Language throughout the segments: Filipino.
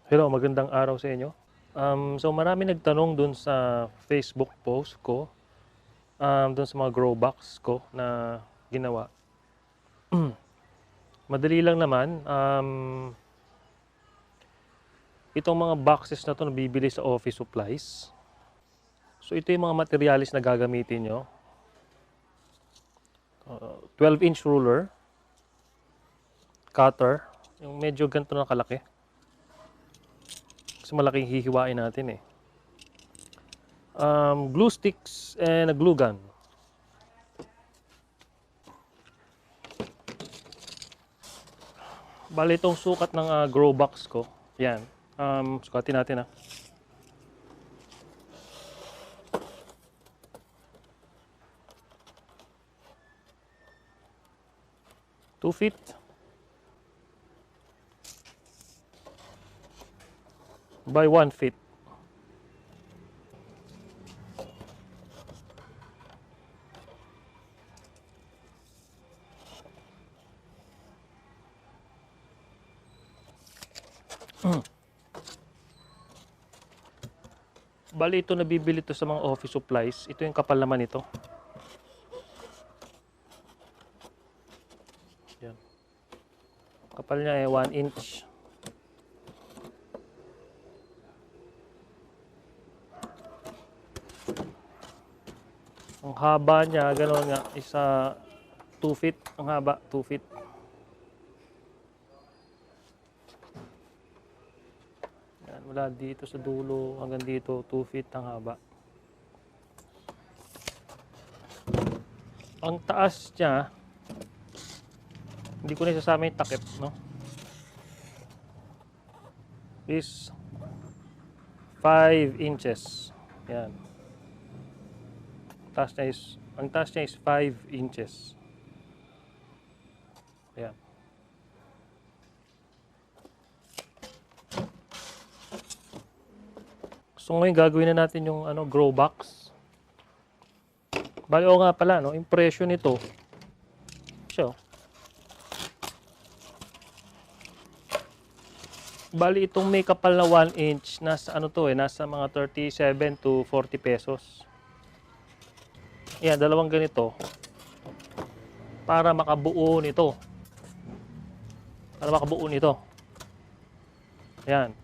Hello, magandang araw sa inyo. So marami nagtanong dun sa Facebook post ko, dun sa mga grow box ko na ginawa. Madali lang naman, itong mga boxes na 'to nabibili sa office supplies. So ito yung mga materyales na gagamitin nyo. 12-inch ruler, cutter, yung medyo ganito na kalaki. Kasi malaking hihiwain natin eh. Glue sticks and a glue gun. Bali itong sukat ng grow box ko. Yan. Sukatin natin 2 feet. By 1 feet. Bali ito nabibili to sa mga office supplies. Ito yung kapal naman ito. Yan. Kapal niya ay 1 inch. Ang haba niya, gano'n nga, isa 2 feet. Ang haba, 2 feet. Yan, mula dito sa dulo hanggang dito, 2 feet ang haba. Ang taas niya, hindi ko na isasama yung takip, no? Is 5 inches. Yan. Ang taas niya is 5 inches. Ayan. So ngayon gagawin na natin yung grow box. Bali o nga pala, no, impression nito. So, bali itong may kapal na 1 inch, nasa nasa mga 37 to 40 pesos. Ayan, dalawang ganito. Para makabuo nito. Ayan.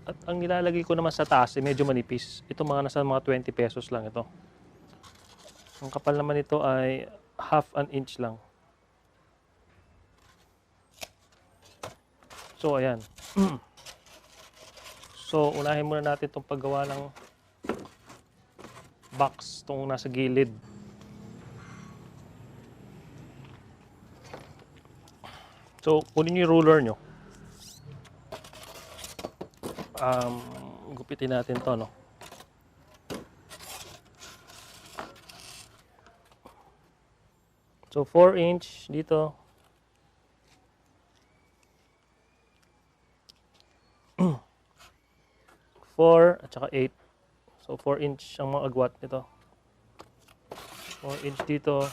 At ang nilalagay ko naman sa taas, medyo manipis. Ito nasa mga 20 pesos lang ito. Ang kapal naman nito ay half an inch lang. So, ayan. So, unahin muna natin itong paggawa ng box, itong nasa gilid. So, kunin nyo yung ruler nyo. Gupitin natin to, no? So, 4 inch dito. 4 at saka 8. So 4 inch ang mga agwat nito. 4 inch dito.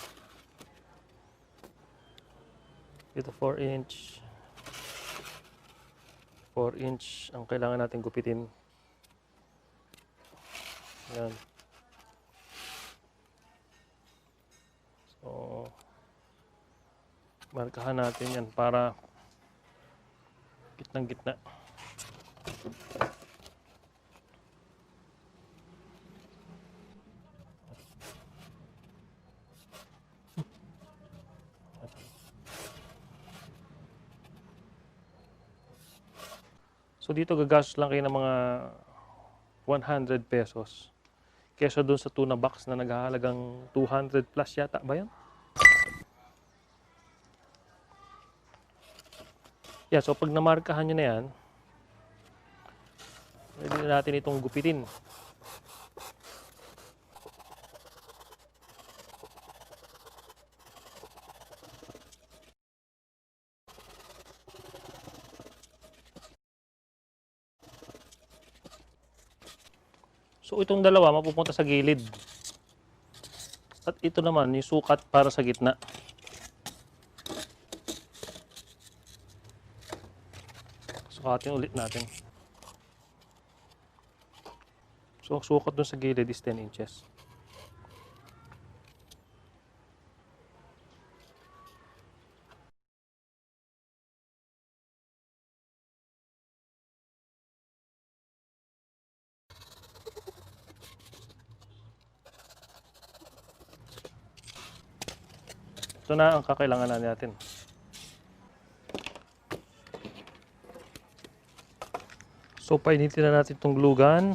Dito 4 inch. 4 inch ang kailangan natin gupitin. Yan. So markahan natin yan para gitnang-gitna. So dito gagastos lang kayo ng mga 100 pesos. Kesa doon sa tuna box na naghahalagang 200 plus yata ba yan? Yeah, so pag namarkahan nyo na yan, pwede na natin itong gupitin. So itong dalawa mapupunta sa gilid. At ito naman yung sukat para sa gitna. Sukatin ulit natin. So, sukat dun sa gilid is 10 inches. Ito na ang kakailangan natin. So, painitin na natin itong glue gun.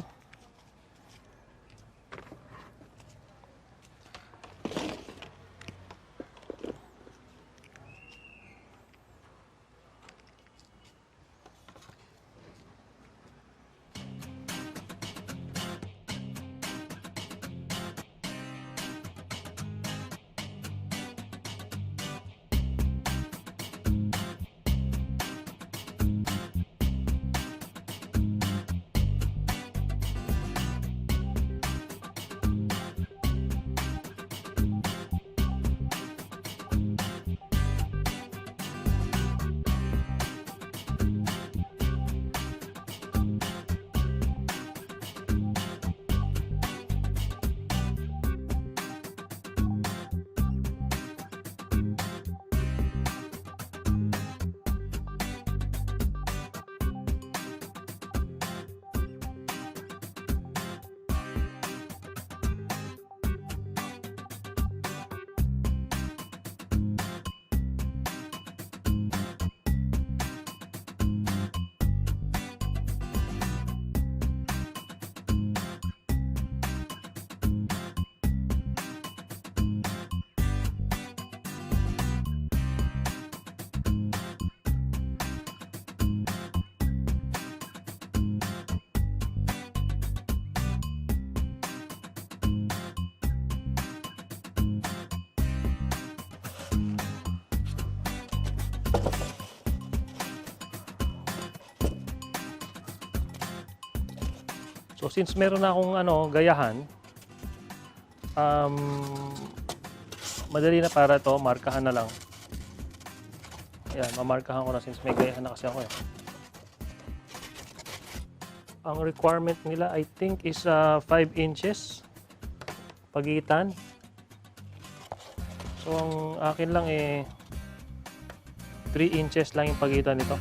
So since meron na akong gayahan, madali na para to, markahan na lang. Ayan, mamarkahan ko na since may gayahan na kasi ako eh. Ang requirement nila I think is 5 inches pagitan. So ang akin lang 3 inches lang yung pagitan nito.